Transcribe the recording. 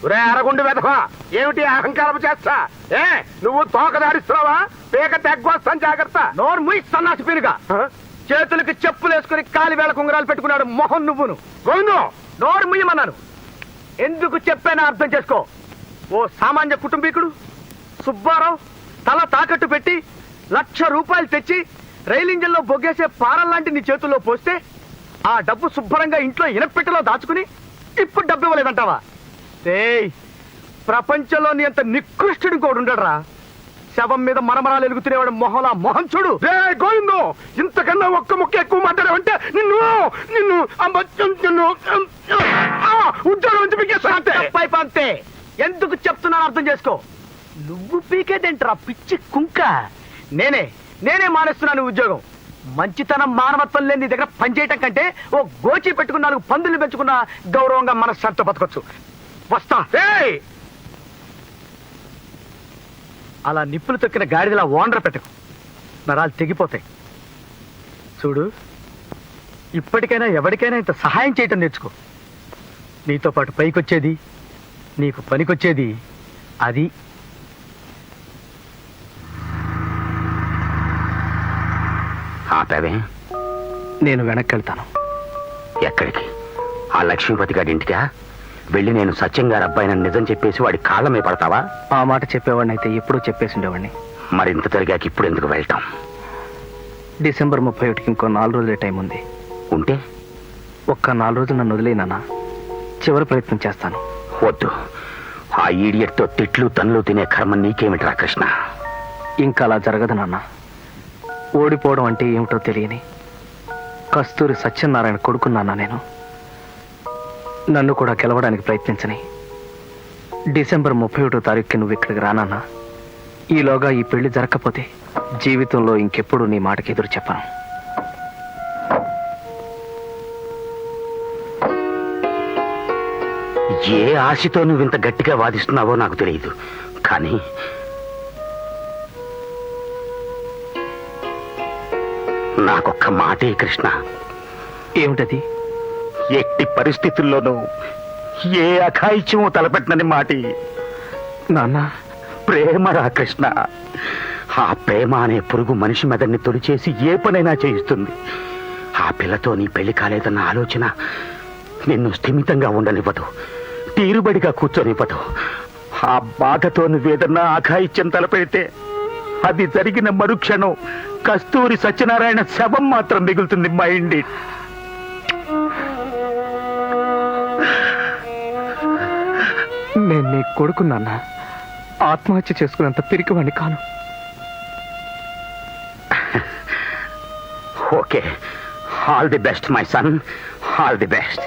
ఒరే అరగుండు వెధవా, ఏమిటి అహంకారం చేస్తా? నువ్వు తోక దాడిస్తున్నావా? పేక తెగ్గొస్తాను, జాగ్రత్త. నోరు ముయి సన్నాసి పీనుగా. చేతులకి చెప్పులు వేసుకుని కాలి వేళ కుంగరాలు పెట్టుకున్నాడు మొహం నువ్వును. గోవిందు, నోరు ముయ్యమన్నాను. ఎందుకు చెప్పానో అర్థం చేసుకో. ఓ సామాన్య కుటుంబీకుడు సుబ్బారావు తల తాకట్టు పెట్టి ₹1,00,000 తెచ్చి రైలు ఇంజన్ లో బొగ్గేసే పారల్లాంటి నీ చేతుల్లో పోస్తే ఆ డబ్బు శుభ్రంగా ఇంట్లో ఇనపెట్టెలో దాచుకుని ఇప్పుడు డబ్బు ఇవ్వలేదంటావా? ప్రపంచంలోని అంత నికృష్టుడు కూడా ఉండడరా. శవం మీద మరమరాలు ఎలుగుతునేవాడు మొహలా మొహం చూడు. గోవిందు, ఇంతకన్నా ఒక్క ముక్క ఎక్కువ మాట్లాడావంటే నిన్ను నిన్ను నిన్ను ఉద్యోగం అంతే. ఎందుకు చెప్తున్నాను అర్థం చేసుకో. నువ్వు పీకేదేంట్రా పిచ్చి కుంక? నేనే మానేస్తున్నాను ఉద్యోగం. మంచితనం మానవత్వం లేని నీ దగ్గర పనిచేయటం కంటే ఓ గోచి పెట్టుకున్న 4 పందులు పెంచుకున్న గౌరవంగా మనశ్శాంతితో బతకొచ్చు. వస్తా. అలా నిప్పులు తొక్కిన గాడిదలా ఓండ్ర పెట్టకు, నరాలు తెగిపోతాయి. చూడు, ఇప్పటికైనా ఎవరికైనా ఇంత సహాయం చేయటం నేర్చుకో. నీతో పాటు పైకొచ్చేది, నీకు పనికొచ్చేది అది. ఆపావే? నేను వెనక్కి వెళ్తాను. ఎక్కడికి? ఆ లక్ష్మీపతి గారి ఇంటికా? వెళ్ళి నేను సత్యం గారి అబ్బాయినని నిజం చెప్పేసి వాడి కాళ్ళ మీద పడతావా? ఆ మాట చెప్పేవాడిని అయితే ఎప్పుడూ చెప్పేసి ఉండేవాడిని. మరింత జరిగాక ఇప్పుడు ఎందుకు వెళ్ళటం? డిసెంబర్ 31కి ఇంకో 4 రోజులే టైం ఉంది. ఉంటే ఒక్క 4 రోజులు నన్ను వదిలేనా? చివరి ప్రయత్నం చేస్తాను. వద్దు. ఆ ఈడియట్తో తిట్లు తన్నులు తినే కర్మ నీకేమిట్రా కృష్ణ? ఇంకా అలా జరగదు నాన్న. ఓడిపోవడం అంటే ఏమిటో తెలియని కస్తూరి సత్యనారాయణ కొడుకున్నానా నేను. నన్ను కూడా గెలవడానికి ప్రయత్నించని. డిసెంబర్ 31వ తారీఖుకి నువ్వు ఇక్కడికి రానన్నా. ఈలోగా ఈ పెళ్లి జరగకపోతే జీవితంలో ఇంకెప్పుడు నీ మాటకి ఎదురు చెప్పను. ఏ ఆశతో నువ్వు ఇంత గట్టిగా వాదిస్తున్నావో నాకు తెలియదు, కానీ నాకొక్క మాటే కృష్ణ. ఏమిటది? ఎట్టి పరిస్థితుల్లోనూ ఏ అఘాయిత్యమో తలపెట్టనని మాటి. నాన్న, ప్రేమరా కృష్ణ. ఆ ప్రేమ అనే పురుగు మనిషి మెదడిని తొలిచేసి ఏ పనైనా చేయిస్తుంది. ఆ పిల్లతో నీ పెళ్లి కాలేదన్న ఆలోచన నిన్ను స్థిమితంగా ఉండనివ్వదు, తీరుబడిగా కూర్చొనివ్వదు. ఆ బాధతో నువ్వేదన్నా అఘాయిత్యం తలపెడితే అది జరిగిన మరుక్షణం కస్తూరి సత్యనారాయణ శవం మాత్రం మిగులుతుంది. Mind it. నేను నీ కొడుకున్నాన్న. ఆత్మహత్య చేసుకున్నంత పిరికివాణ్ణి కాను. Okay, all the best my son, all the best.